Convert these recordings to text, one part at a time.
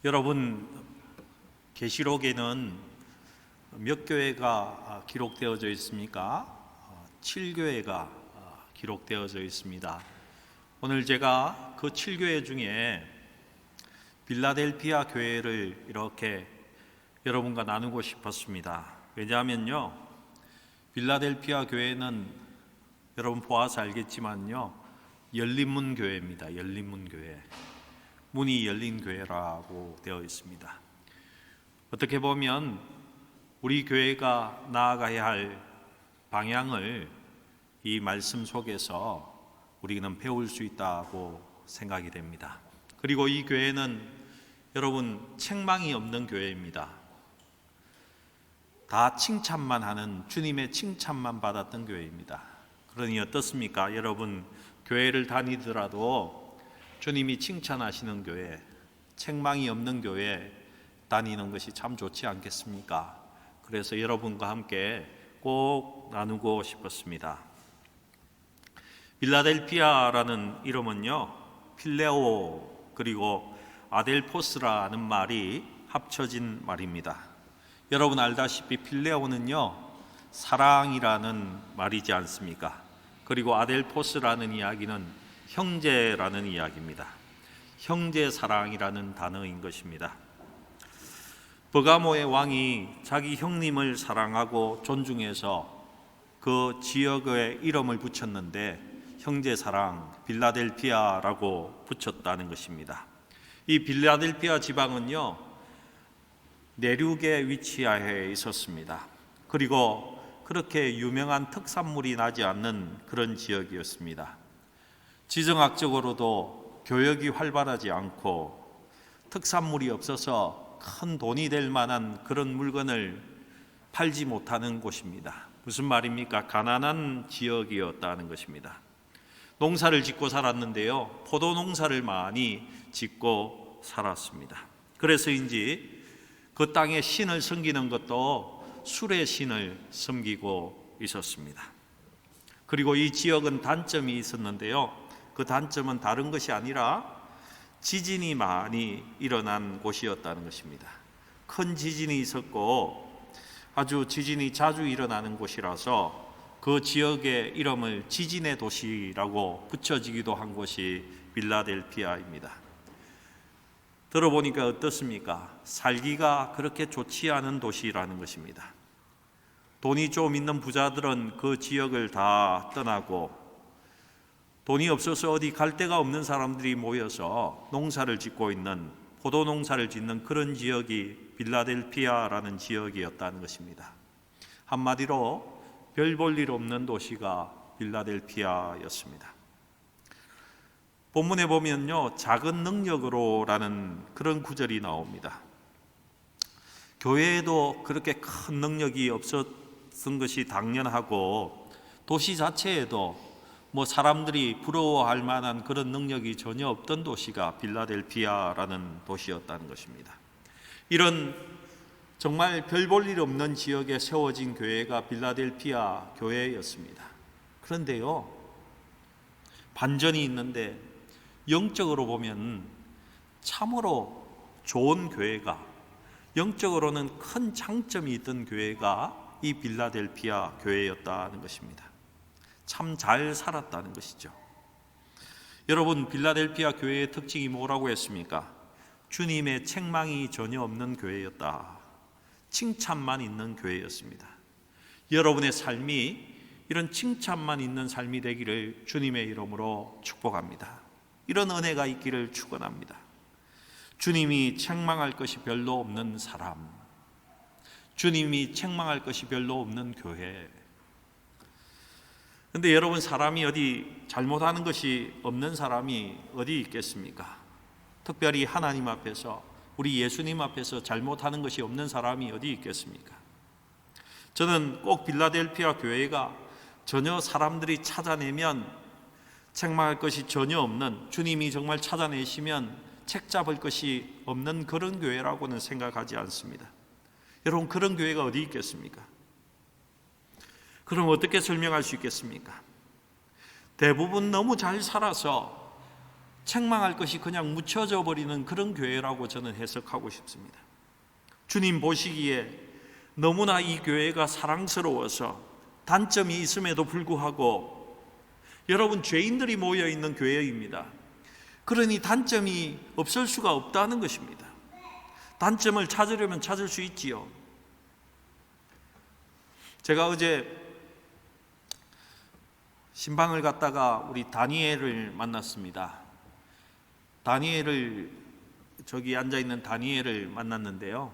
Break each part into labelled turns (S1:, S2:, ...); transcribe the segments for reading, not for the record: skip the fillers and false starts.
S1: 여러분, 계시록에는 몇 교회가 기록되어져 있습니까? 7교회가 기록되어져 있습니다. 오늘 제가 그 7교회 중에 빌라델피아 교회를 이렇게 여러분과 나누고 싶었습니다. 왜냐하면요, 빌라델피아 교회는 여러분 보아서 알겠지만요, 열린문 교회입니다. 열린문 교회, 문이 열린 교회라고 되어 있습니다. 어떻게 보면 우리 교회가 나아가야 할 방향을 이 말씀 속에서 우리는 배울 수 있다고 생각이 됩니다. 그리고 이 교회는 여러분 책망이 없는 교회입니다. 다 칭찬만 하는, 주님의 칭찬만 받았던 교회입니다. 그러니 어떻습니까? 여러분, 교회를 다니더라도 주님이 칭찬하시는 교회, 책망이 없는 교회 다니는 것이 참 좋지 않겠습니까? 그래서 여러분과 함께 꼭 나누고 싶었습니다. 빌라델피아라는 이름은요, 필레오 그리고 아델포스라는 말이 합쳐진 말입니다. 여러분 알다시피 필레오는요, 사랑이라는 말이지 않습니까? 그리고 아델포스라는 이야기는 형제라는 이야기입니다. 형제 사랑이라는 단어인 것입니다. 버가모의 왕이 자기 형님을 사랑하고 존중해서 그 지역의 이름을 붙였는데 형제 사랑, 빌라델피아라고 붙였다는 것입니다. 이 빌라델피아 지방은요, 내륙에 위치하여 있었습니다. 그리고 그렇게 유명한 특산물이 나지 않는 그런 지역이었습니다. 지정학적으로도 교역이 활발하지 않고 특산물이 없어서 큰 돈이 될 만한 그런 물건을 팔지 못하는 곳입니다. 무슨 말입니까? 가난한 지역이었다는 것입니다. 농사를 짓고 살았는데요, 포도 농사를 많이 짓고 살았습니다. 그래서인지 그 땅에 신을 섬기는 것도 술의 신을 섬기고 있었습니다. 그리고 이 지역은 단점이 있었는데요, 그 단점은 다른 것이 아니라 지진이 많이 일어난 곳이었다는 것입니다. 큰 지진이 있었고 아주 지진이 자주 일어나는 곳이라서 그 지역의 이름을 지진의 도시라고 붙여지기도 한 곳이 빌라델피아입니다. 들어보니까 어떻습니까? 살기가 그렇게 좋지 않은 도시라는 것입니다. 돈이 좀 있는 부자들은 그 지역을 다 떠나고 돈이 없어서 어디 갈 데가 없는 사람들이 모여서 농사를 짓고 있는, 포도 농사를 짓는 그런 지역이 빌라델피아라는 지역이었다는 것입니다. 한마디로 별 볼 일 없는 도시가 빌라델피아였습니다. 본문에 보면요, 작은 능력으로라는 그런 구절이 나옵니다. 교회에도 그렇게 큰 능력이 없었던 것이 당연하고 도시 자체에도 사람들이 부러워할 만한 그런 능력이 전혀 없던 도시가 빌라델피아라는 도시였다는 것입니다. 이런 정말 별 볼 일 없는 지역에 세워진 교회가 빌라델피아 교회였습니다. 그런데요, 반전이 있는데 영적으로 보면 참으로 좋은 교회가, 영적으로는 큰 장점이 있던 교회가 이 빌라델피아 교회였다는 것입니다. 참 잘 살았다는 것이죠. 여러분, 빌라델피아 교회의 특징이 뭐라고 했습니까? 주님의 책망이 전혀 없는 교회였다. 칭찬만 있는 교회였습니다. 여러분의 삶이 이런 칭찬만 있는 삶이 되기를 주님의 이름으로 축복합니다. 이런 은혜가 있기를 축원합니다. 주님이 책망할 것이 별로 없는 사람, 주님이 책망할 것이 별로 없는 교회. 근데 여러분, 사람이 어디 잘못하는 것이 없는 사람이 어디 있겠습니까? 특별히 하나님 앞에서, 우리 예수님 앞에서 잘못하는 것이 없는 사람이 어디 있겠습니까? 저는 꼭 빌라델피아 교회가 전혀 사람들이 찾아내면 책망할 것이 전혀 없는, 주님이 정말 찾아내시면 책 잡을 것이 없는 그런 교회라고는 생각하지 않습니다. 여러분, 그런 교회가 어디 있겠습니까? 그럼 어떻게 설명할 수 있겠습니까? 대부분 너무 잘 살아서 책망할 것이 그냥 묻혀져 버리는 그런 교회라고 저는 해석하고 싶습니다. 주님 보시기에 너무나 이 교회가 사랑스러워서 단점이 있음에도 불구하고 여러분 죄인들이 모여 있는 교회입니다. 그러니 단점이 없을 수가 없다는 것입니다. 단점을 찾으려면 찾을 수 있지요. 제가 어제 신방을 갔다가 우리 다니엘을 만났습니다. 저기 앉아있는 다니엘을 만났는데요.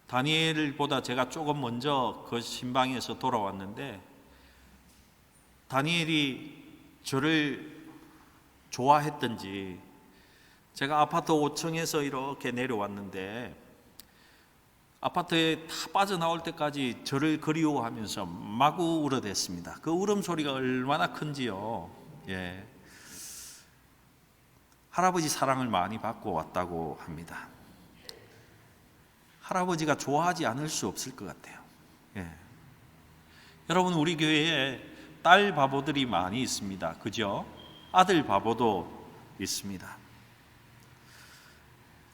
S1: 다니엘보다 제가 조금 먼저 그 신방에서 돌아왔는데 다니엘이 저를 좋아했던지 제가 아파트 5층에서 이렇게 내려왔는데 아파트에 다 빠져나올 때까지 저를 그리워하면서 마구 울어댔습니다. 그 울음소리가 얼마나 큰지요. 예. 할아버지 사랑을 많이 받고 왔다고 합니다. 할아버지가 좋아하지 않을 수 없을 것 같아요. 예. 여러분, 우리 교회에 딸 바보들이 많이 있습니다. 그죠? 아들 바보도 있습니다.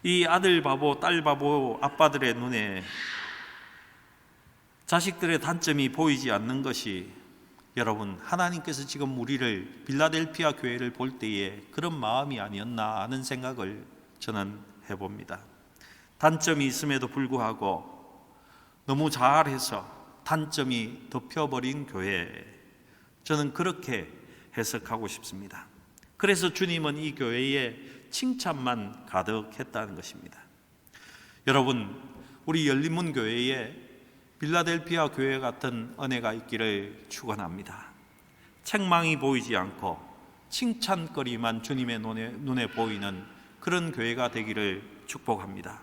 S1: 이 아들 바보, 딸 바보 아빠들의 눈에 자식들의 단점이 보이지 않는 것이 여러분, 하나님께서 지금 우리를 빌라델피아 교회를 볼 때에 그런 마음이 아니었나 하는 생각을 저는 해봅니다. 단점이 있음에도 불구하고 너무 잘해서 단점이 덮여버린 교회, 저는 그렇게 해석하고 싶습니다. 그래서 주님은 이 교회에 칭찬만 가득했다는 것입니다. 여러분, 우리 열린문 교회에 빌라델피아 교회 같은 은혜가 있기를 축원합니다. 책망이 보이지 않고 칭찬거리만 주님의 눈에 보이는 그런 교회가 되기를 축복합니다.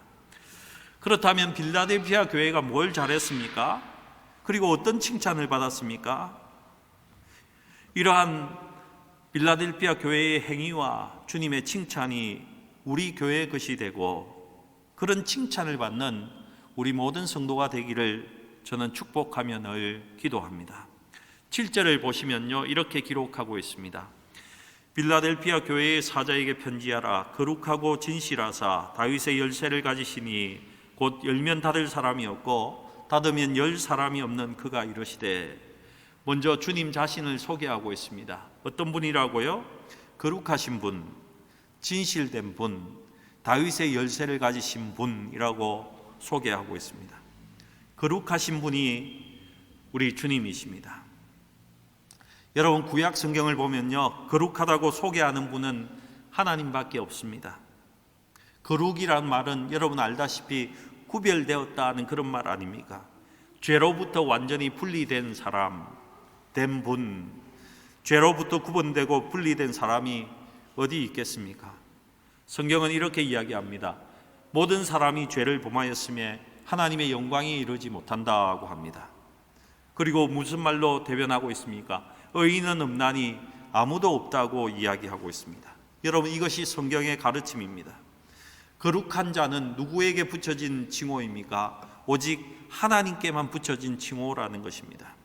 S1: 그렇다면 빌라델피아 교회가 뭘 잘했습니까? 그리고 어떤 칭찬을 받았습니까? 이러한 빌라델피아 교회의 행위와 주님의 칭찬이 우리 교회의 것이 되고 그런 칭찬을 받는 우리 모든 성도가 되기를 저는 축복하며 늘 기도합니다. 7절을 보시면요, 이렇게 기록하고 있습니다. 빌라델피아 교회의 사자에게 편지하라. 거룩하고 진실하사 다윗의 열쇠를 가지시니 곧 열면 닫을 사람이 없고 닫으면 열 사람이 없는 그가 이르시되. 먼저 주님 자신을 소개하고 있습니다. 어떤 분이라고요? 거룩하신 분, 진실된 분, 다윗의 열쇠를 가지신 분이라고 소개하고 있습니다. 거룩하신 분이 우리 주님이십니다. 여러분, 구약 성경을 보면요, 거룩하다고 소개하는 분은 하나님밖에 없습니다. 거룩이란 말은 여러분 알다시피 구별되었다는 그런 말 아닙니까? 죄로부터 완전히 분리된 사람, 된 분, 죄로부터 구분되고 분리된 사람이 어디 있겠습니까? 성경은 이렇게 이야기합니다. 모든 사람이 죄를 범하였음에 하나님의 영광이 이르지 못한다고 합니다. 그리고 무슨 말로 대변하고 있습니까? 의인은 없나니 아무도 없다고 이야기하고 있습니다. 여러분, 이것이 성경의 가르침입니다. 거룩한 자는 누구에게 붙여진 칭호입니까? 오직 하나님께만 붙여진 칭호라는 것입니다.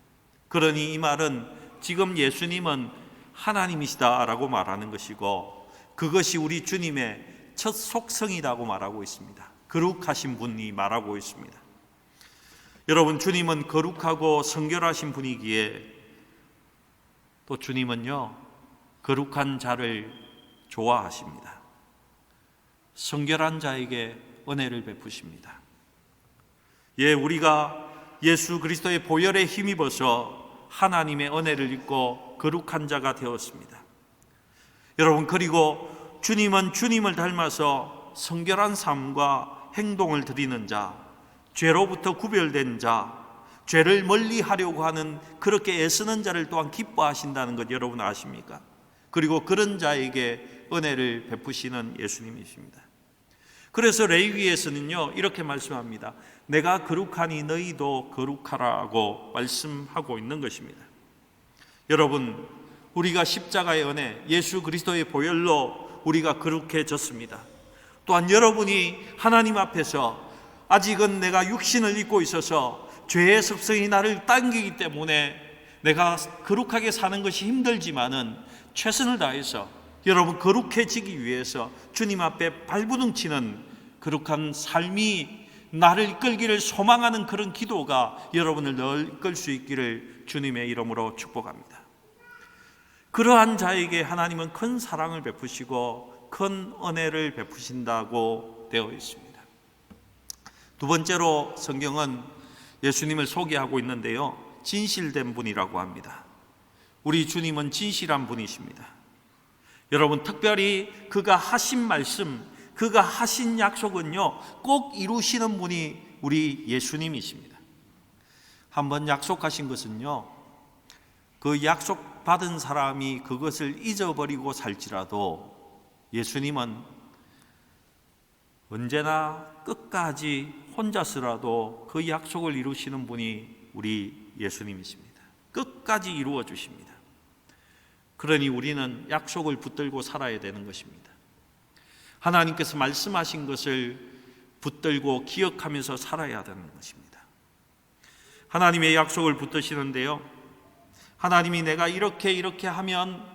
S1: 그러니 이 말은 지금 예수님은 하나님이시다라고 말하는 것이고 그것이 우리 주님의 첫 속성이라고 말하고 있습니다. 거룩하신 분이 말하고 있습니다. 여러분, 주님은 거룩하고 성결하신 분이기에 또 주님은요, 거룩한 자를 좋아하십니다. 성결한 자에게 은혜를 베푸십니다. 예, 우리가 예수 그리스도의 보혈에 힘입어서 하나님의 은혜를 입고 거룩한 자가 되었습니다. 여러분, 그리고 주님은 주님을 닮아서 성결한 삶과 행동을 드리는 자, 죄로부터 구별된 자, 죄를 멀리 하려고 하는 그렇게 애쓰는 자를 또한 기뻐하신다는 것 여러분 아십니까? 그리고 그런 자에게 은혜를 베푸시는 예수님이십니다. 그래서 레위기에서는요, 이렇게 말씀합니다. 내가 거룩하니 너희도 거룩하라고 말씀하고 있는 것입니다. 여러분, 우리가 십자가의 은혜, 예수 그리스도의 보혈로 우리가 거룩해졌습니다. 또한 여러분이 하나님 앞에서 아직은 내가 육신을 입고 있어서 죄의 습성이 나를 당기기 때문에 내가 거룩하게 사는 것이 힘들지만은 최선을 다해서 여러분, 거룩해지기 위해서 주님 앞에 발부둥치는 거룩한 삶이 나를 이끌기를 소망하는 그런 기도가 여러분을 늘 이끌 수 있기를 주님의 이름으로 축복합니다. 그러한 자에게 하나님은 큰 사랑을 베푸시고 큰 은혜를 베푸신다고 되어 있습니다. 두 번째로 성경은 예수님을 소개하고 있는데요, 진실된 분이라고 합니다. 우리 주님은 진실한 분이십니다. 여러분, 특별히 그가 하신 말씀, 그가 하신 약속은요, 꼭 이루시는 분이 우리 예수님이십니다. 한번 약속하신 것은요, 그 약속 받은 사람이 그것을 잊어버리고 살지라도 예수님은 언제나 끝까지 혼자서라도 그 약속을 이루시는 분이 우리 예수님이십니다. 끝까지 이루어 주십니다. 그러니 우리는 약속을 붙들고 살아야 되는 것입니다. 하나님께서 말씀하신 것을 붙들고 기억하면서 살아야 되는 것입니다. 하나님의 약속을 붙드시는데요, 하나님이 내가 이렇게 하면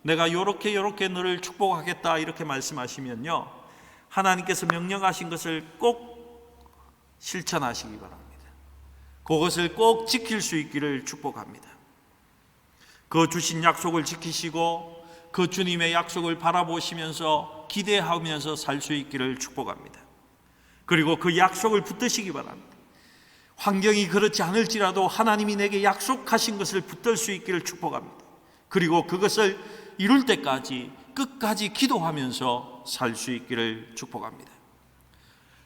S1: 내가 요렇게 너를 축복하겠다 이렇게 말씀하시면요, 하나님께서 명령하신 것을 꼭 실천하시기 바랍니다. 그것을 꼭 지킬 수 있기를 축복합니다. 그 주신 약속을 지키시고 그 주님의 약속을 바라보시면서 기대하면서 살 수 있기를 축복합니다. 그리고 그 약속을 붙드시기 바랍니다. 환경이 그렇지 않을지라도 하나님이 내게 약속하신 것을 붙들 수 있기를 축복합니다. 그리고 그것을 이룰 때까지 끝까지 기도하면서 살 수 있기를 축복합니다.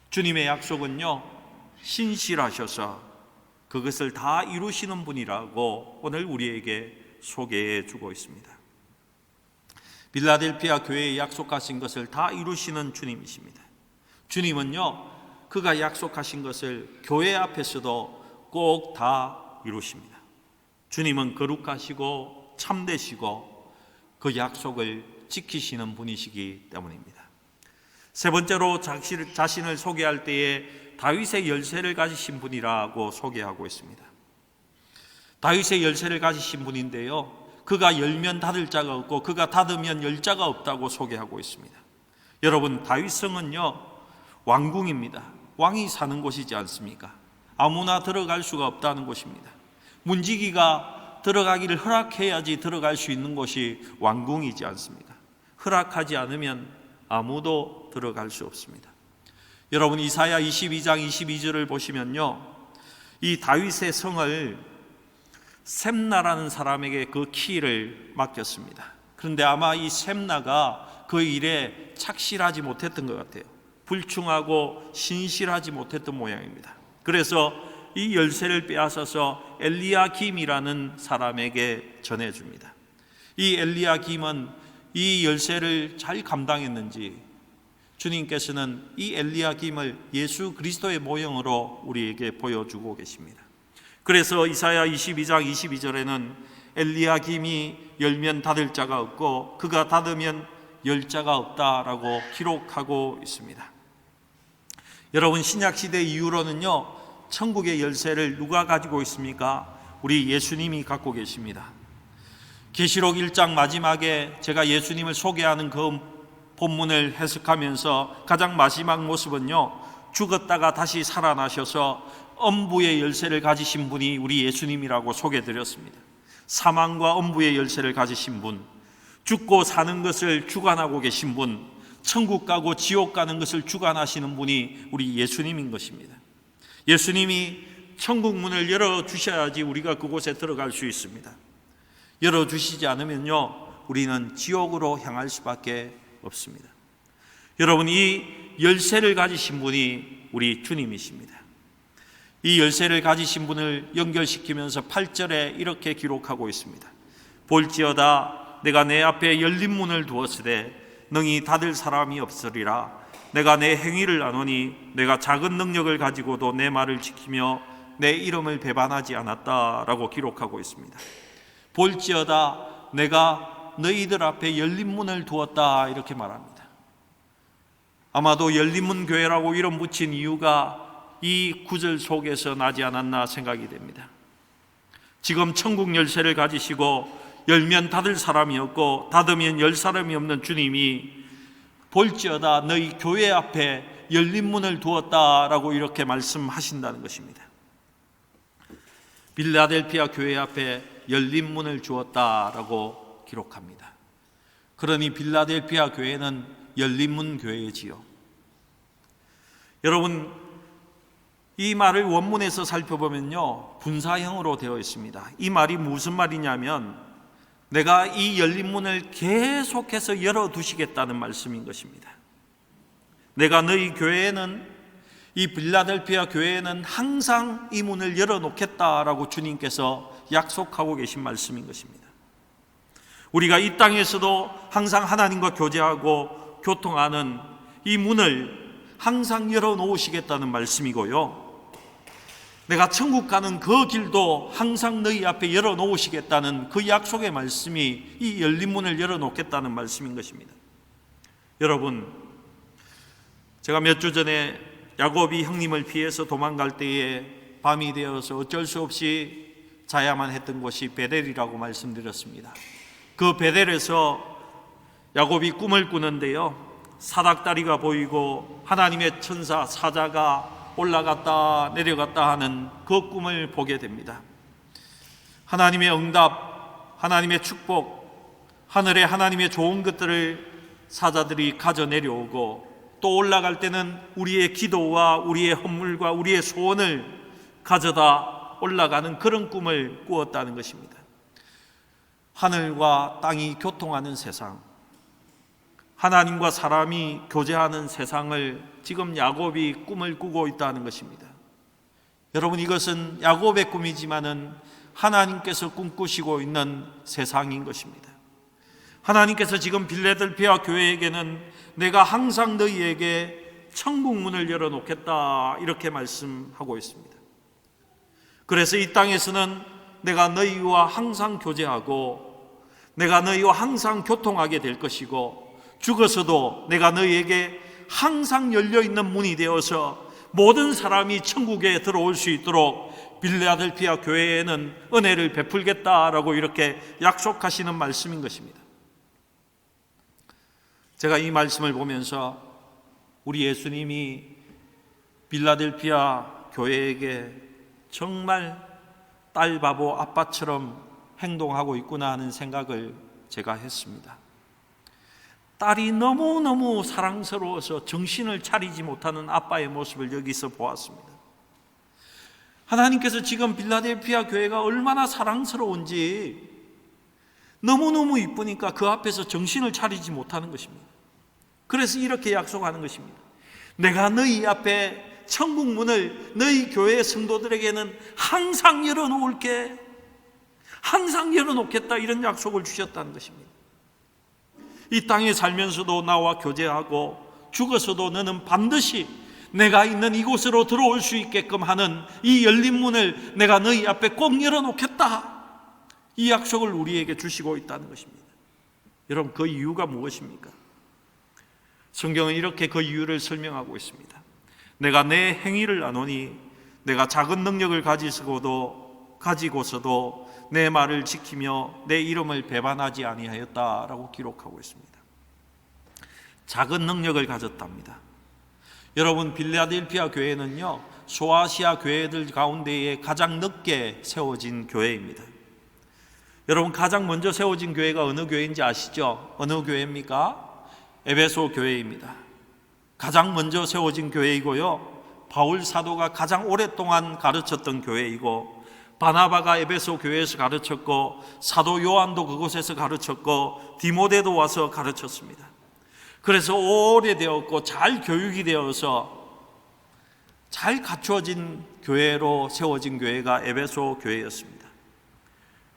S1: 주님의 약속은요, 신실하셔서 그것을 다 이루시는 분이라고 오늘 우리에게 소개해 주고 있습니다. 빌라델피아 교회에 약속하신 것을 다 이루시는 주님이십니다. 주님은요, 그가 약속하신 것을 교회 앞에서도 꼭 다 이루십니다. 주님은 거룩하시고 참되시고 그 약속을 지키시는 분이시기 때문입니다. 세 번째로 자신을 소개할 때에 다윗의 열쇠를 가지신 분이라고 소개하고 있습니다. 다윗의 열쇠를 가지신 분인데요, 그가 열면 닫을 자가 없고 그가 닫으면 열 자가 없다고 소개하고 있습니다. 여러분, 다윗성은요, 왕궁입니다. 왕이 사는 곳이지 않습니까? 아무나 들어갈 수가 없다는 곳입니다. 문지기가 들어가기를 허락해야지 들어갈 수 있는 곳이 왕궁이지 않습니까? 허락하지 않으면 아무도 들어갈 수 없습니다. 여러분, 이사야 22장 22절을 보시면요, 이 다윗의 성을 셈나라는 사람에게 그 키를 맡겼습니다. 그런데 아마 이 셈나가 그 일에 착실하지 못했던 것 같아요. 불충하고 신실하지 못했던 모양입니다. 그래서 이 열쇠를 빼앗아서 엘리야김이라는 사람에게 전해줍니다. 이 엘리야김은 이 열쇠를 잘 감당했는지 주님께서는 이 엘리야김을 예수 그리스도의 모형으로 우리에게 보여주고 계십니다. 그래서 이사야 22장 22절에는 엘리야김이 열면 닫을 자가 없고 그가 닫으면 열 자가 없다라고 기록하고 있습니다. 여러분, 신약시대 이후로는요, 천국의 열쇠를 누가 가지고 있습니까? 우리 예수님이 갖고 계십니다. 계시록 1장 마지막에 제가 예수님을 소개하는 그 본문을 해석하면서 가장 마지막 모습은요, 죽었다가 다시 살아나셔서 엄부의 열쇠를 가지신 분이 우리 예수님이라고 소개드렸습니다. 사망과 엄부의 열쇠를 가지신 분, 죽고 사는 것을 주관하고 계신 분, 천국 가고 지옥 가는 것을 주관하시는 분이 우리 예수님인 것입니다. 예수님이 천국 문을 열어주셔야지 우리가 그곳에 들어갈 수 있습니다. 열어주시지 않으면요, 우리는 지옥으로 향할 수밖에 없습니다. 여러분, 이 열쇠를 가지신 분이 우리 주님이십니다. 이 열쇠를 가지신 분을 연결시키면서 8절에 이렇게 기록하고 있습니다. 볼지어다 내가 내 앞에 열린 문을 두었으되 능히 닫을 사람이 없으리라. 내가 내 행위를 아노니 내가 작은 능력을 가지고도 내 말을 지키며 내 이름을 배반하지 않았다라고 기록하고 있습니다. 볼지어다 내가 너희들 앞에 열린 문을 두었다 이렇게 말합니다. 아마도 열린문 교회라고 이름 붙인 이유가 이 구절 속에서 나지 않았나 생각이 됩니다. 지금 천국 열쇠를 가지시고 열면 닫을 사람이 없고 닫으면 열 사람이 없는 주님이 볼지어다 너희 교회 앞에 열린 문을 두었다라고 이렇게 말씀하신다는 것입니다. 빌라델피아 교회 앞에 열린 문을 주었다라고 기록합니다. 그러니 빌라델피아 교회는 열린 문 교회지요. 여러분, 이 말을 원문에서 살펴보면요, 분사형으로 되어 있습니다. 이 말이 무슨 말이냐면 내가 이 열린 문을 계속해서 열어두시겠다는 말씀인 것입니다. 내가 너희 교회에는, 이 빌라델피아 교회에는 항상 이 문을 열어놓겠다라고 주님께서 약속하고 계신 말씀인 것입니다. 우리가 이 땅에서도 항상 하나님과 교제하고 교통하는 이 문을 항상 열어놓으시겠다는 말씀이고요, 내가 천국 가는 그 길도 항상 너희 앞에 열어놓으시겠다는 그 약속의 말씀이 이 열린 문을 열어놓겠다는 말씀인 것입니다. 여러분, 제가 몇 주 전에 야곱이 형님을 피해서 도망갈 때에 밤이 되어서 어쩔 수 없이 자야만 했던 곳이 베델이라고 말씀드렸습니다. 그 베델에서 야곱이 꿈을 꾸는데요, 사닥다리가 보이고 하나님의 천사 사자가 올라갔다 내려갔다 하는 그 꿈을 보게 됩니다. 하나님의 응답, 하나님의 축복, 하늘에 하나님의 좋은 것들을 사자들이 가져 내려오고, 또 올라갈 때는 우리의 기도와 우리의 헌물과 우리의 소원을 가져다 올라가는 그런 꿈을 꾸었다는 것입니다. 하늘과 땅이 교통하는 세상, 하나님과 사람이 교제하는 세상을 지금 야곱이 꿈을 꾸고 있다는 것입니다. 여러분, 이것은 야곱의 꿈이지만은 하나님께서 꿈꾸시고 있는 세상인 것입니다. 하나님께서 지금 빌라델피아 교회에게는 내가 항상 너희에게 천국 문을 열어놓겠다 이렇게 말씀하고 있습니다. 그래서 이 땅에서는 내가 너희와 항상 교제하고 내가 너희와 항상 교통하게 될 것이고, 죽어서도 내가 너희에게 항상 열려있는 문이 되어서 모든 사람이 천국에 들어올 수 있도록 빌라델피아 교회에는 은혜를 베풀겠다라고 이렇게 약속하시는 말씀인 것입니다. 제가 이 말씀을 보면서 우리 예수님이 빌라델피아 교회에게 정말 딸 바보 아빠처럼 행동하고 있구나 하는 생각을 제가 했습니다. 딸이 너무너무 사랑스러워서 정신을 차리지 못하는 아빠의 모습을 여기서 보았습니다. 하나님께서 지금 빌라델피아 교회가 얼마나 사랑스러운지 너무너무 이쁘니까 그 앞에서 정신을 차리지 못하는 것입니다. 그래서 이렇게 약속하는 것입니다. 내가 너희 앞에 천국 문을 너희 교회의 성도들에게는 항상 열어놓을게, 항상 열어놓겠다, 이런 약속을 주셨다는 것입니다. 이 땅에 살면서도 나와 교제하고 죽어서도 너는 반드시 내가 있는 이곳으로 들어올 수 있게끔 하는 이 열린 문을 내가 너희 앞에 꼭 열어놓겠다, 이 약속을 우리에게 주시고 있다는 것입니다. 여러분, 그 이유가 무엇입니까? 성경은 이렇게 그 이유를 설명하고 있습니다. 내가 내 행위를 아노니 내가 작은 능력을 가지고서도 내 말을 지키며 내 이름을 배반하지 아니하였다라고 기록하고 있습니다. 작은 능력을 가졌답니다. 여러분, 빌라델피아 교회는요, 소아시아 교회들 가운데에 가장 늦게 세워진 교회입니다. 여러분, 가장 먼저 세워진 교회가 어느 교회인지 아시죠? 어느 교회입니까? 에베소 교회입니다. 가장 먼저 세워진 교회이고요, 바울 사도가 가장 오랫동안 가르쳤던 교회이고, 바나바가 에베소 교회에서 가르쳤고, 사도 요한도 그곳에서 가르쳤고, 디모데도 와서 가르쳤습니다. 그래서 오래되었고 잘 교육이 되어서 잘 갖추어진 교회로 세워진 교회가 에베소 교회였습니다.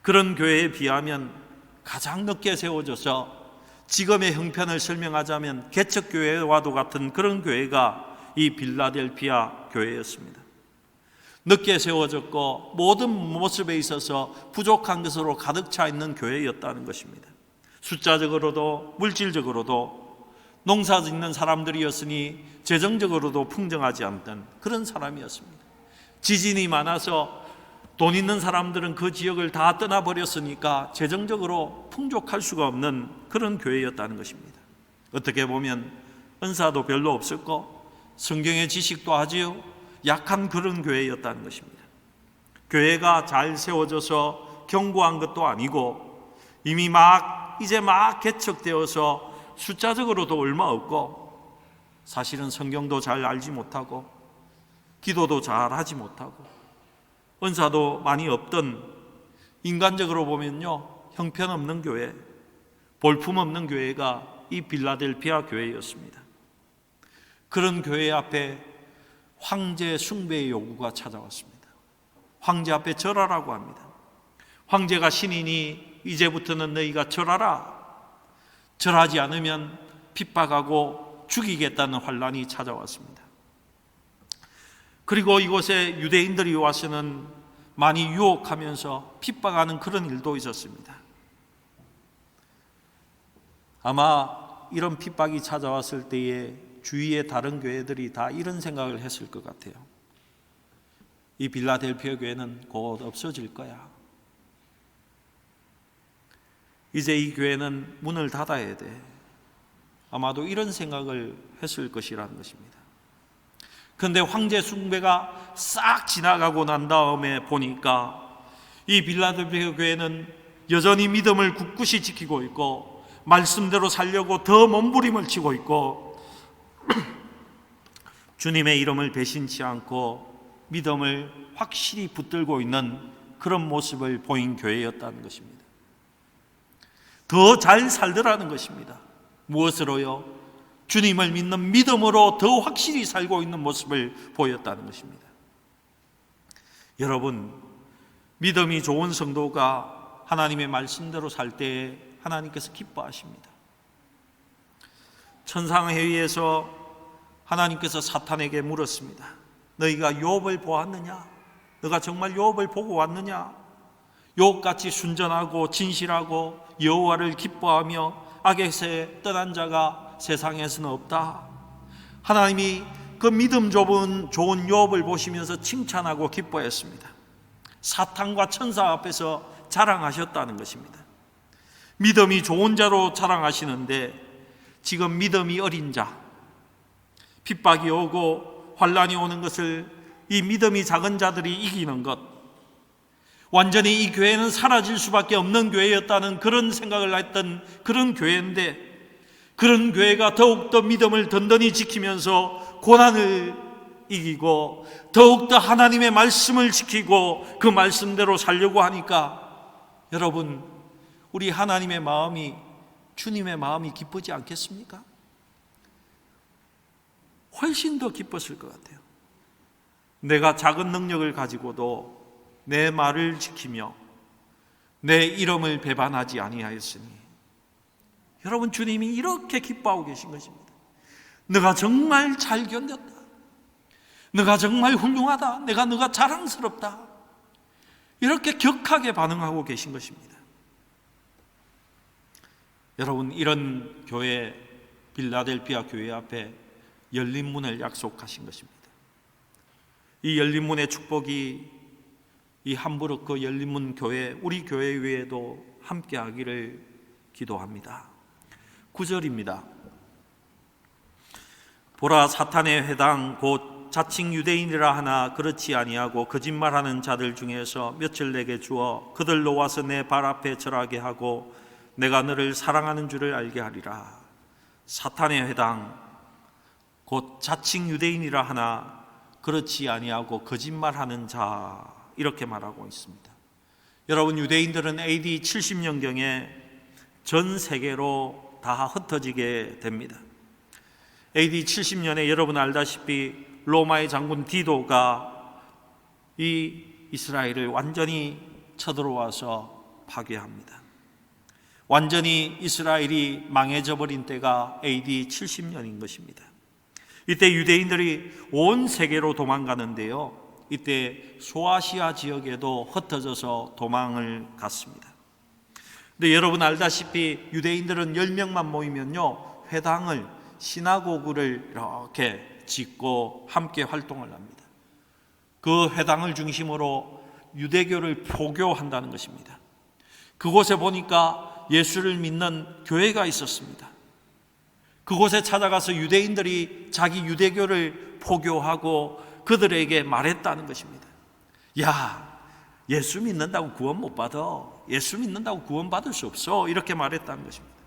S1: 그런 교회에 비하면 가장 늦게 세워져서 지금의 형편을 설명하자면 개척교회와도 같은 그런 교회가 이 빌라델피아 교회였습니다. 늦게 세워졌고 모든 모습에 있어서 부족한 것으로 가득 차 있는 교회였다는 것입니다. 숫자적으로도 물질적으로도 농사 짓는 사람들이었으니 재정적으로도 풍성하지 않던 그런 사람이었습니다. 지진이 많아서 돈 있는 사람들은 그 지역을 다 떠나버렸으니까 재정적으로 풍족할 수가 없는 그런 교회였다는 것입니다. 어떻게 보면 은사도 별로 없었고 성경의 지식도 아주 약한 그런 교회였다는 것입니다. 교회가 잘 세워져서 견고한 것도 아니고 이미 이제 막 개척되어서 숫자적으로도 얼마 없고 사실은 성경도 잘 알지 못하고 기도도 잘 하지 못하고 은사도 많이 없던, 인간적으로 보면요 형편없는 교회, 볼품없는 교회가 이 빌라델피아 교회였습니다. 그런 교회 앞에 황제 숭배의 요구가 찾아왔습니다. 황제 앞에 절하라고 합니다. 황제가 신이니 이제부터는 너희가 절하라. 절하지 않으면 핍박하고 죽이겠다는 환란이 찾아왔습니다. 그리고 이곳에 유대인들이 와서는 많이 유혹하면서 핍박하는 그런 일도 있었습니다. 아마 이런 핍박이 찾아왔을 때에 주위의 다른 교회들이 다 이런 생각을 했을 것 같아요. 이 빌라델피아 교회는 곧 없어질 거야. 이제 이 교회는 문을 닫아야 돼. 아마도 이런 생각을 했을 것이라는 것입니다. 그런데 황제 숭배가 싹 지나가고 난 다음에 보니까 이 빌라델피아 교회는 여전히 믿음을 굳굳이 지키고 있고 말씀대로 살려고 더 몸부림을 치고 있고 주님의 이름을 배신치 않고 믿음을 확실히 붙들고 있는 그런 모습을 보인 교회였다는 것입니다. 더 잘 살더라는 것입니다. 무엇으로요? 주님을 믿는 믿음으로 더 확실히 살고 있는 모습을 보였다는 것입니다. 여러분, 믿음이 좋은 성도가 하나님의 말씀대로 살 때에 하나님께서 기뻐하십니다. 천상회의에서 하나님께서 사탄에게 물었습니다. 너희가 욥을 보았느냐? 너가 정말 욥을 보고 왔느냐? 욥같이 순전하고 진실하고 여호와를 기뻐하며 악에서 떠난 자가 세상에서는 없다. 하나님이 그 믿음 좋은 욥을 보시면서 칭찬하고 기뻐했습니다. 사탄과 천사 앞에서 자랑하셨다는 것입니다. 믿음이 좋은 자로 자랑하시는데 지금 믿음이 어린 자, 핍박이 오고 환란이 오는 것을 이 믿음이 작은 자들이 이기는 것, 완전히 이 교회는 사라질 수밖에 없는 교회였다는 그런 생각을 했던 그런 교회인데, 그런 교회가 더욱더 믿음을 든든히 지키면서 고난을 이기고 더욱더 하나님의 말씀을 지키고 그 말씀대로 살려고 하니까 여러분, 우리 하나님의 마음이, 주님의 마음이 기쁘지 않겠습니까? 훨씬 더 기뻤을 것 같아요. 내가 작은 능력을 가지고도 내 말을 지키며 내 이름을 배반하지 아니하였으니, 여러분, 주님이 이렇게 기뻐하고 계신 것입니다. 너가 정말 잘 견뎠다. 너가 정말 훌륭하다. 너가 자랑스럽다. 이렇게 격하게 반응하고 계신 것입니다. 여러분, 이런 교회, 빌라델피아 교회 앞에 열린 문을 약속하신 것입니다. 이 열린 문의 축복이 이 함부르크 열린 문 교회, 우리 교회 위에도 함께 하기를 기도합니다. 9절입니다. 보라, 사탄의 회당 곧 자칭 유대인이라 하나 그렇지 아니하고 거짓말하는 자들 중에서 몇을 내게 주어 그들로 와서 내 발 앞에 절하게 하고 내가 너를 사랑하는 줄을 알게 하리라. 사탄의 회당 곧 자칭 유대인이라 하나 그렇지 아니하고 거짓말하는 자, 이렇게 말하고 있습니다. 여러분, 유대인들은 AD 70년경에 전 세계로 다 흩어지게 됩니다. AD 70년에 여러분 알다시피 로마의 장군 디도가 이 이스라엘을 완전히 쳐들어와서 파괴합니다. 완전히 이스라엘이 망해져 버린 때가 AD 70년인 것입니다. 이때 유대인들이 온 세계로 도망가는데요, 이때 소아시아 지역에도 흩어져서 도망을 갔습니다. 근데 여러분 알다시피 유대인들은 10명만 모이면요, 회당을, 시나고그를 이렇게 짓고 함께 활동을 합니다. 그 회당을 중심으로 유대교를 포교한다는 것입니다. 그곳에 보니까 예수를 믿는 교회가 있었습니다. 그곳에 찾아가서 유대인들이 자기 유대교를 포교하고 그들에게 말했다는 것입니다. 야, 예수 믿는다고 구원 못 받아. 예수 믿는다고 구원 받을 수 없어. 이렇게 말했다는 것입니다.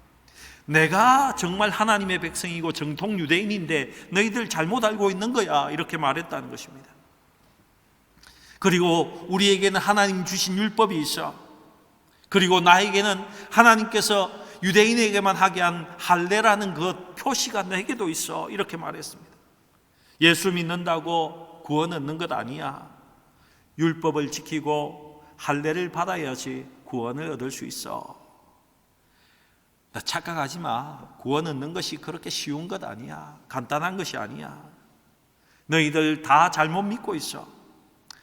S1: 내가 정말 하나님의 백성이고 정통 유대인인데 너희들 잘못 알고 있는 거야. 이렇게 말했다는 것입니다. 그리고 우리에게는 하나님 주신 율법이 있어. 그리고 나에게는 하나님께서 유대인에게만 하게 한 할례라는 그 표시가 내게도 있어. 이렇게 말했습니다. 예수 믿는다고 구원 얻는 것 아니야. 율법을 지키고 할례를 받아야지 구원을 얻을 수 있어. 나 착각하지 마. 구원 얻는 것이 그렇게 쉬운 것 아니야. 간단한 것이 아니야. 너희들 다 잘못 믿고 있어.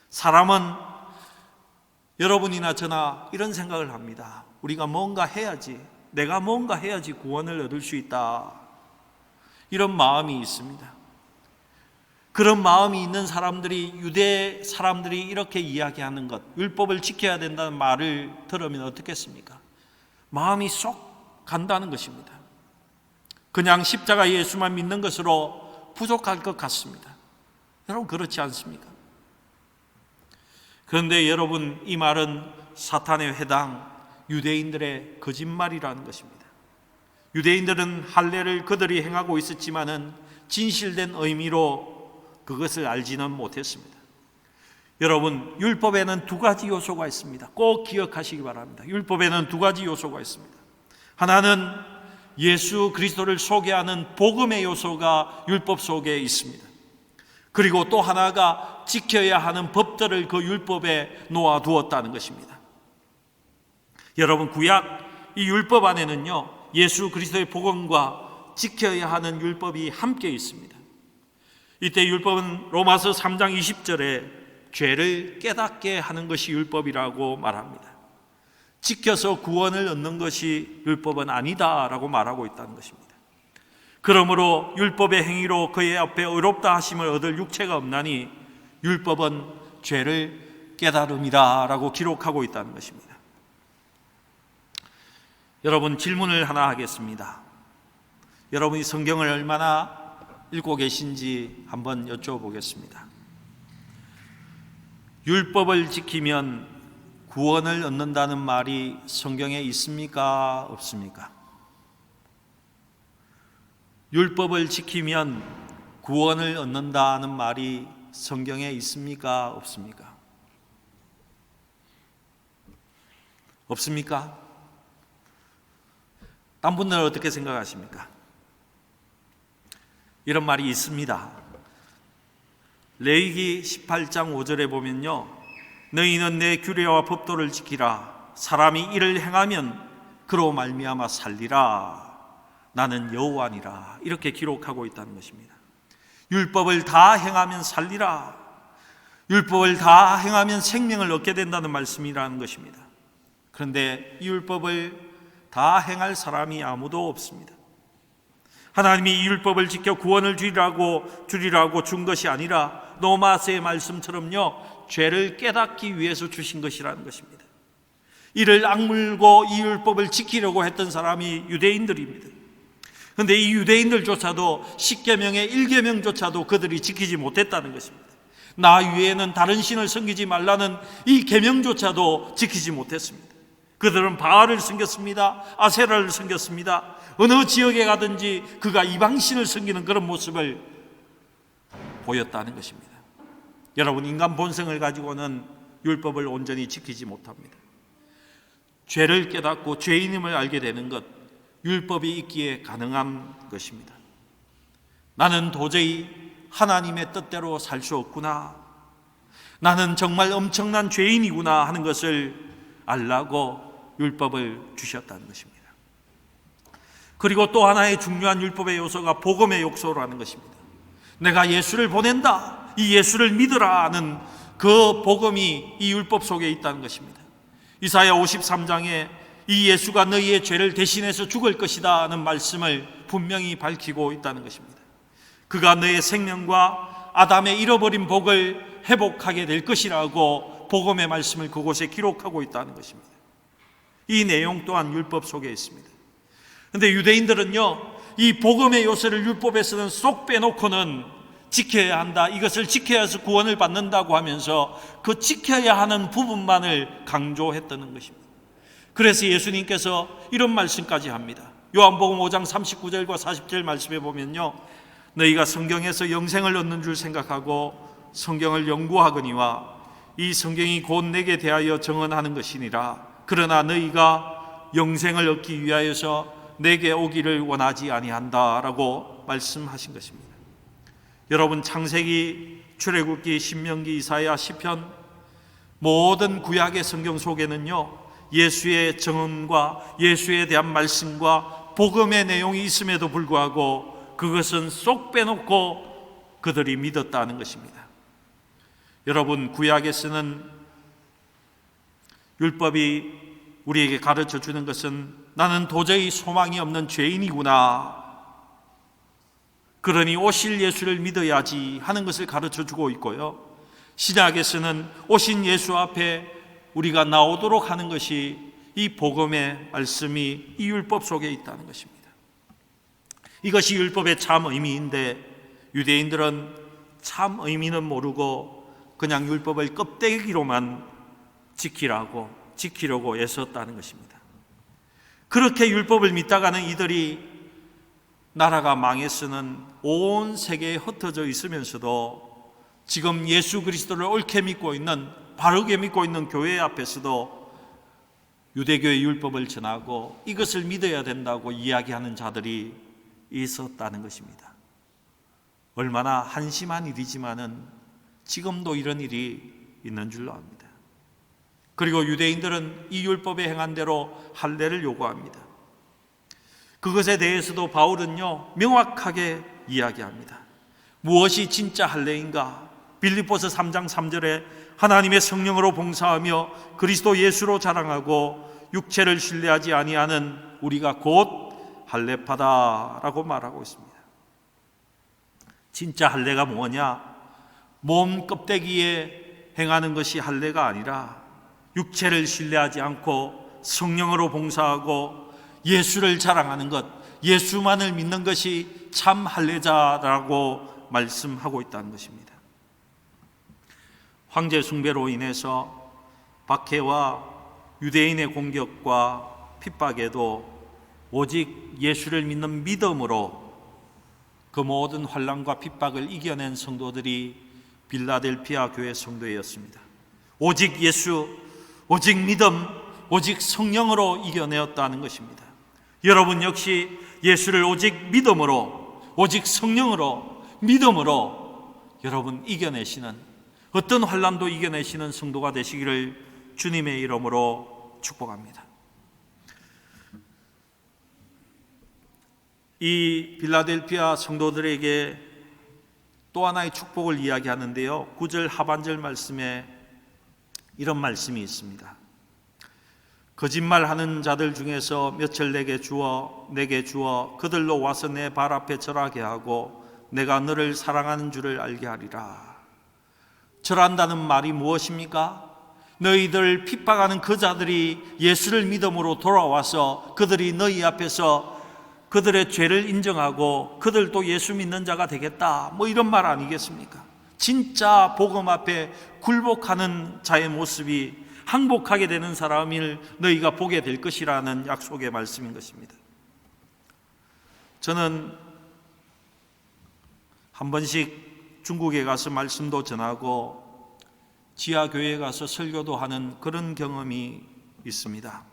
S1: 사람은 여러분이나 저나 이런 생각을 합니다. 우리가 뭔가 해야지, 내가 뭔가 해야지 구원을 얻을 수 있다. 이런 마음이 있습니다. 그런 마음이 있는 사람들이, 유대 사람들이 이렇게 이야기하는 것, 율법을 지켜야 된다는 말을 들으면 어떻겠습니까? 마음이 쏙 간다는 것입니다. 그냥 십자가 예수만 믿는 것으로 부족할 것 같습니다. 여러분, 그렇지 않습니까? 그런데 여러분, 이 말은 사탄의 회당, 유대인들의 거짓말이라는 것입니다. 유대인들은 할례를 그들이 행하고 있었지만은 진실된 의미로 그것을 알지는 못했습니다. 여러분, 율법에는 두 가지 요소가 있습니다. 꼭 기억하시기 바랍니다. 율법에는 두 가지 요소가 있습니다. 하나는 예수 그리스도를 소개하는 복음의 요소가 율법 속에 있습니다. 그리고 또 하나가 지켜야 하는 법들을 그 율법에 놓아두었다는 것입니다. 여러분, 구약 이 율법 안에는요, 예수 그리스도의 복음과 지켜야 하는 율법이 함께 있습니다. 이때 율법은 로마서 3장 20절에 죄를 깨닫게 하는 것이 율법이라고 말합니다. 지켜서 구원을 얻는 것이 율법은 아니다라고 말하고 있다는 것입니다. 그러므로 율법의 행위로 그의 앞에 의롭다 하심을 얻을 육체가 없나니 율법은 죄를 깨달음이다라고 기록하고 있다는 것입니다. 여러분, 질문을 하나 하겠습니다. 여러분이 성경을 얼마나 읽고 계신지 한번 여쭤보겠습니다. 율법을 지키면 구원을 얻는다는 말이 성경에 있습니까? 없습니까? 율법을 지키면 구원을 얻는다는 말이 성경에 있습니까? 없습니까? 없습니까? 딴 분들은 어떻게 생각하십니까? 이런 말이 있습니다. 레위기 18장 5절에 보면요, 너희는 내 규례와 법도를 지키라. 사람이 이를 행하면 그로 말미암아 살리라. 나는 여호와니라. 이렇게 기록하고 있다는 것입니다. 율법을 다 행하면 살리라. 율법을 다 행하면 생명을 얻게 된다는 말씀이라는 것입니다. 그런데 이 율법을 다 행할 사람이 아무도 없습니다. 하나님이 이 율법을 지켜 구원을 주리라고 준 것이 아니라 노마스의 말씀처럼요, 죄를 깨닫기 위해서 주신 것이라는 것입니다. 이를 악물고 이 율법을 지키려고 했던 사람이 유대인들입니다. 그런데 이 유대인들조차도 10계명의 1계명조차도 그들이 지키지 못했다는 것입니다. 나 외에는 다른 신을 섬기지 말라는 이 계명조차도 지키지 못했습니다. 그들은 바알을 섬겼습니다. 아세라를 섬겼습니다. 어느 지역에 가든지 그가 이방신을 섬기는 그런 모습을 보였다는 것입니다. 여러분, 인간 본성을 가지고는 율법을 온전히 지키지 못합니다. 죄를 깨닫고 죄인임을 알게 되는 것, 율법이 있기에 가능한 것입니다. 나는 도저히 하나님의 뜻대로 살 수 없구나, 나는 정말 엄청난 죄인이구나 하는 것을 알라고 율법을 주셨다는 것입니다. 그리고 또 하나의 중요한 율법의 요소가 복음의 요소라는 것입니다. 내가 예수를 보낸다, 이 예수를 믿으라 하는 그 복음이 이 율법 속에 있다는 것입니다. 이사야 53장에 이 예수가 너희의 죄를 대신해서 죽을 것이다 하는 말씀을 분명히 밝히고 있다는 것입니다. 그가 너의 생명과 아담의 잃어버린 복을 회복하게 될 것이라고 복음의 말씀을 그곳에 기록하고 있다는 것입니다. 이 내용 또한 율법 속에 있습니다. 그런데 유대인들은요, 이 복음의 요소를 율법에서는 쏙 빼놓고는 지켜야 한다, 이것을 지켜야 해서 구원을 받는다고 하면서 그 지켜야 하는 부분만을 강조했다는 것입니다. 그래서 예수님께서 이런 말씀까지 합니다. 요한복음 5장 39절과 40절 말씀에 보면요, 너희가 성경에서 영생을 얻는 줄 생각하고 성경을 연구하거니와 이 성경이 곧 내게 대하여 정언하는 것이니라. 그러나 너희가 영생을 얻기 위하여서 내게 오기를 원하지 아니한다 라고 말씀하신 것입니다. 여러분, 창세기, 출애굽기, 신명기, 이사야, 시편, 모든 구약의 성경 속에는요, 예수의 정언과 예수에 대한 말씀과 복음의 내용이 있음에도 불구하고 그것은 쏙 빼놓고 그들이 믿었다는 것입니다. 여러분, 구약에 쓰는 율법이 우리에게 가르쳐 주는 것은 나는 도저히 소망이 없는 죄인이구나, 그러니 오실 예수를 믿어야지 하는 것을 가르쳐 주고 있고요, 신약에서는 오신 예수 앞에 우리가 나오도록 하는 것이 이 복음의 말씀이 이 율법 속에 있다는 것입니다. 이것이 율법의 참 의미인데 유대인들은 참 의미는 모르고 그냥 율법을 껍데기로만 지키려고 애썼다는 것입니다. 그렇게 율법을 믿다가는 이들이 나라가 망했으는 온 세계에 흩어져 있으면서도 지금 예수 그리스도를 옳게 믿고 있는, 바르게 믿고 있는 교회 앞에서도 유대교의 율법을 전하고 이것을 믿어야 된다고 이야기하는 자들이 있었다는 것입니다. 얼마나 한심한 일이지만은 지금도 이런 일이 있는 줄로 압니다. 그리고 유대인들은 이 율법에 행한 대로 할례를 요구합니다. 그것에 대해서도 바울은요, 명확하게 이야기합니다. 무엇이 진짜 할례인가? 빌립보서 3장 3절에 하나님의 성령으로 봉사하며 그리스도 예수로 자랑하고 육체를 신뢰하지 아니하는 우리가 곧 할례파다라고 말하고 있습니다. 진짜 할례가 뭐냐? 몸 껍데기에 행하는 것이 할례가 아니라 육체를 신뢰하지 않고 성령으로 봉사하고 예수를 자랑하는 것, 예수만을 믿는 것이 참 할례자라고 말씀하고 있다는 것입니다. 황제 숭배로 인해서 박해와 유대인의 공격과 핍박에도 오직 예수를 믿는 믿음으로 그 모든 환난과 핍박을 이겨낸 성도들이 빌라델피아 교회 성도였습니다. 오직 예수, 오직 믿음, 오직 성령으로 이겨내었다는 것입니다. 여러분 역시 예수를 오직 믿음으로, 오직 성령으로, 믿음으로 여러분 이겨내시는, 어떤 환난도 이겨내시는 성도가 되시기를 주님의 이름으로 축복합니다. 이 빌라델피아 성도들에게 또 하나의 축복을 이야기하는데요, 9절 하반절 말씀에 이런 말씀이 있습니다. 거짓말하는 자들 중에서 몇을 내게 주어 그들로 와서 내 발 앞에 절하게 하고 내가 너를 사랑하는 줄을 알게 하리라. 절한다는 말이 무엇입니까? 너희들 핍박하는 그 자들이 예수를 믿음으로 돌아와서 그들이 너희 앞에서 그들의 죄를 인정하고 그들도 예수 믿는 자가 되겠다, 뭐 이런 말 아니겠습니까? 진짜 복음 앞에 굴복하는 자의 모습이 항복하게 되는 사람을 너희가 보게 될 것이라는 약속의 말씀인 것입니다. 저는 한 번씩 중국에 가서 말씀도 전하고 지하교회에 가서 설교도 하는 그런 경험이 있습니다.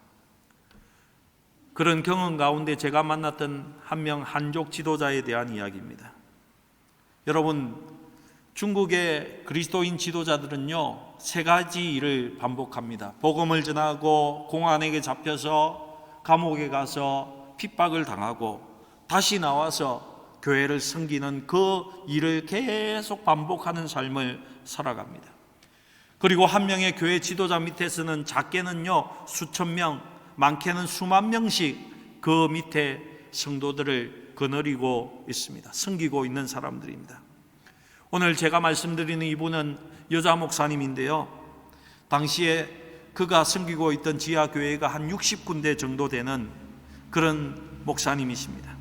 S1: 그런 경험 가운데 제가 만났던 한 명 한족 지도자에 대한 이야기입니다. 여러분, 중국의 그리스도인 지도자들은요, 세 가지 일을 반복합니다. 복음을 전하고 공안에게 잡혀서 감옥에 가서 핍박을 당하고 다시 나와서 교회를 섬기는 그 일을 계속 반복하는 삶을 살아갑니다. 그리고 한 명의 교회 지도자 밑에서는 작게는요 수천 명, 많게는 수만 명씩 그 밑에 성도들을 거느리고 있습니다. 섬기고 있는 사람들입니다. 오늘 제가 말씀드리는 이분은 여자 목사님인데요, 당시에 그가 섬기고 있던 지하교회가 한 60군데 정도 되는 그런 목사님이십니다.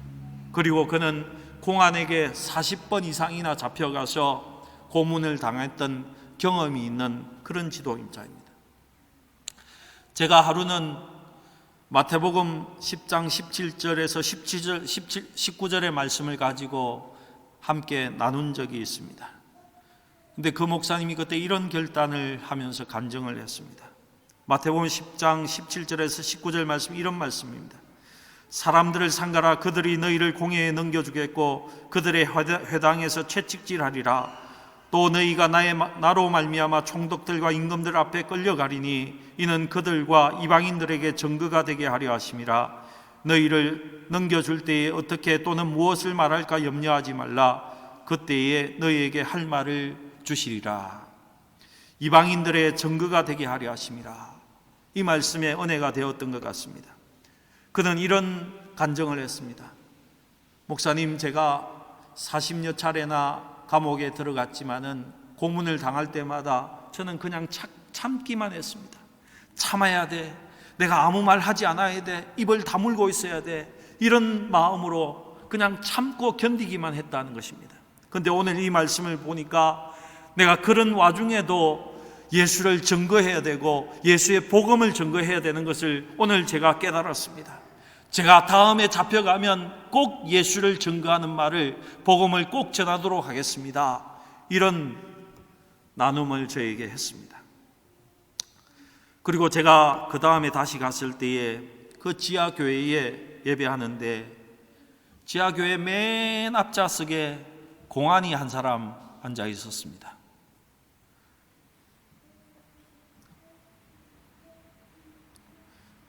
S1: 그리고 그는 공안에게 40번 이상이나 잡혀가서 고문을 당했던 경험이 있는 그런 지도인자입니다. 제가 하루는 마태복음 10장 17절에서 19절의 말씀을 가지고 함께 나눈 적이 있습니다. 근데 그 목사님이 그때 이런 결단을 하면서 간증을 했습니다. 마태복음 10장 17절에서 19절 말씀, 이런 말씀입니다. 사람들을 상가라. 그들이 너희를 공회에 넘겨주겠고 그들의 회당에서 채찍질하리라. 또 너희가 나로 말미암아 총독들과 임금들 앞에 끌려가리니 이는 그들과 이방인들에게 증거가 되게 하려 하심이라. 너희를 넘겨줄 때에 어떻게 또는 무엇을 말할까 염려하지 말라. 그때에 너희에게 할 말을 주시리라. 이방인들의 증거가 되게 하려 하심이라. 이 말씀에 은혜가 되었던 것 같습니다. 그는 이런 간증을 했습니다. 목사님, 제가 40여 차례나 감옥에 들어갔지만은 고문을 당할 때마다 저는 그냥 참기만 했습니다. 참아야 돼. 내가 아무 말 하지 않아야 돼. 입을 다물고 있어야 돼. 이런 마음으로 그냥 참고 견디기만 했다는 것입니다. 그런데 오늘 이 말씀을 보니까 내가 그런 와중에도 예수를 증거해야 되고 예수의 복음을 증거해야 되는 것을 오늘 제가 깨달았습니다. 제가 다음에 잡혀가면 꼭 예수를 증거하는 말을, 복음을 꼭 전하도록 하겠습니다. 이런 나눔을 저에게 했습니다. 그리고 제가 그 다음에 다시 갔을 때에 그 지하교회에 예배하는데 지하교회 맨 앞좌석에 공안이 한 사람 앉아 있었습니다.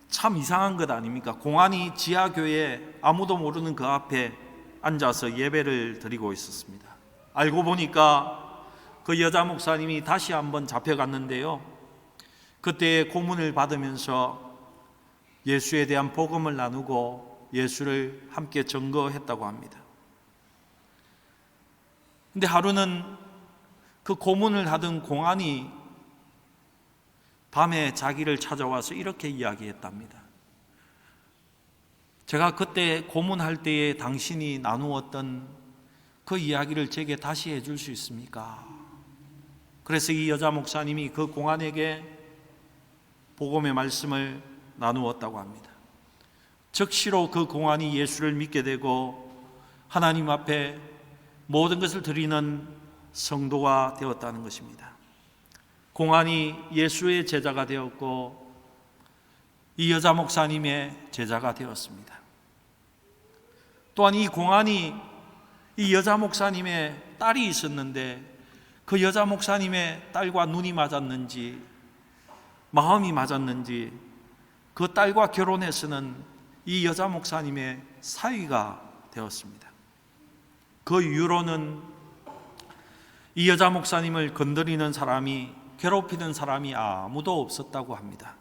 S1: 참 이상한 것 아닙니까? 공안이 지하교회에 아무도 모르는 그 앞에 앉아서 예배를 드리고 있었습니다. 알고 보니까 그 여자 목사님이 다시 한번 잡혀갔는데요, 그때 고문을 받으면서 예수에 대한 복음을 나누고 예수를 함께 증거했다고 합니다. 근데 하루는 그 고문을 하던 공안이 밤에 자기를 찾아와서 이렇게 이야기했답니다. 제가 그때 고문할 때에 당신이 나누었던 그 이야기를 제게 다시 해줄 수 있습니까? 그래서 이 여자 목사님이 그 공안에게 복음의 말씀을 나누었다고 합니다. 즉시로 그 공안이 예수를 믿게 되고 하나님 앞에 모든 것을 드리는 성도가 되었다는 것입니다. 공안이 예수의 제자가 되었고 이 여자 목사님의 제자가 되었습니다. 또한 이 공안이 이 여자 목사님의 딸이 있었는데 그 여자 목사님의 딸과 눈이 맞았는지 마음이 맞았는지 그 딸과 결혼해서는 이 여자 목사님의 사위가 되었습니다. 그 이후로는 이 여자 목사님을 건드리는 사람이, 괴롭히는 사람이 아무도 없었다고 합니다.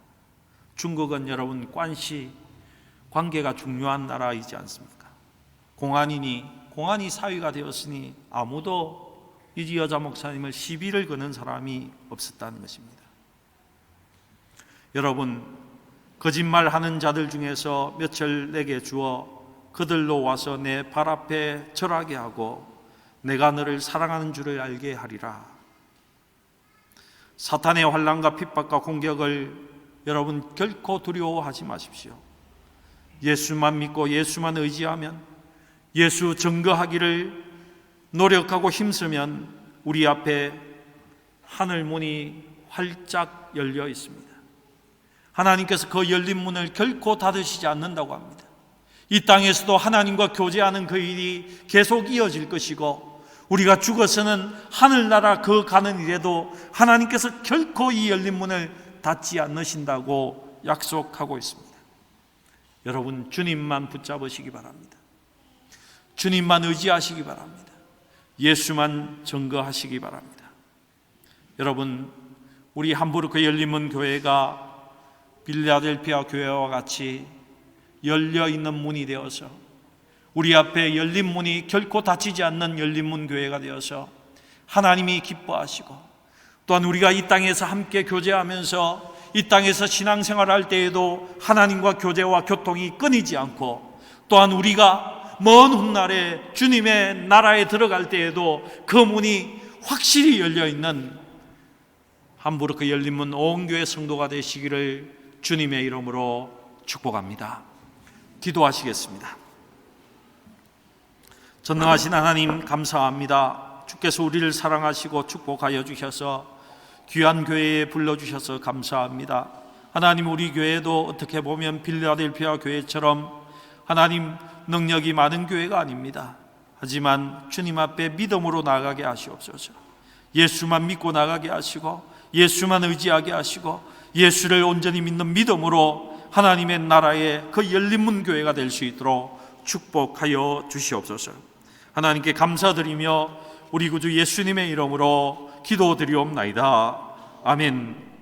S1: 중국은 여러분 관계가 중요한 나라이지 않습니까? 공안이 사위가 되었으니 아무도 이 여자 목사님을 시비를 거는 사람이 없었다는 것입니다. 여러분, 거짓말하는 자들 중에서 몇을 내게 주어 그들로 와서 내 발 앞에 절하게 하고 내가 너를 사랑하는 줄을 알게 하리라. 사탄의 환난과 핍박과 공격을 여러분 결코 두려워하지 마십시오. 예수만 믿고 예수만 의지하면, 예수 증거하기를 노력하고 힘쓰면 우리 앞에 하늘 문이 활짝 열려 있습니다. 하나님께서 그 열린 문을 결코 닫으시지 않는다고 합니다. 이 땅에서도 하나님과 교제하는 그 일이 계속 이어질 것이고 우리가 죽어서는 하늘나라 그 가는 일에도 하나님께서 결코 이 열린 문을 닫지 않으신다고 약속하고 있습니다. 여러분, 주님만 붙잡으시기 바랍니다. 주님만 의지하시기 바랍니다. 예수만 증거하시기 바랍니다. 여러분, 우리 함부르크 열린문 교회가 빌라델피아 교회와 같이 열려있는 문이 되어서 우리 앞에 열린 문이 결코 닫히지 않는 열린 문 교회가 되어서 하나님이 기뻐하시고 또한 우리가 이 땅에서 함께 교제하면서 이 땅에서 신앙생활할 때에도 하나님과 교제와 교통이 끊이지 않고, 또한 우리가 먼 훗날에 주님의 나라에 들어갈 때에도 그 문이 확실히 열려있는 함부르크 열린문 온 교회 성도가 되시기를 주님의 이름으로 축복합니다. 기도하시겠습니다. 전능하신 하나님, 감사합니다. 주께서 우리를 사랑하시고 축복하여 주셔서 귀한 교회에 불러주셔서 감사합니다. 하나님, 우리 교회도 어떻게 보면 필라델피아 교회처럼 하나님 능력이 많은 교회가 아닙니다. 하지만 주님 앞에 믿음으로 나가게 하시옵소서. 예수만 믿고 나가게 하시고 예수만 의지하게 하시고 예수를 온전히 믿는 믿음으로 하나님의 나라의 그 열린문 교회가 될 수 있도록 축복하여 주시옵소서. 하나님께 감사드리며 우리 구주 예수님의 이름으로 기도드리옵나이다. 아멘.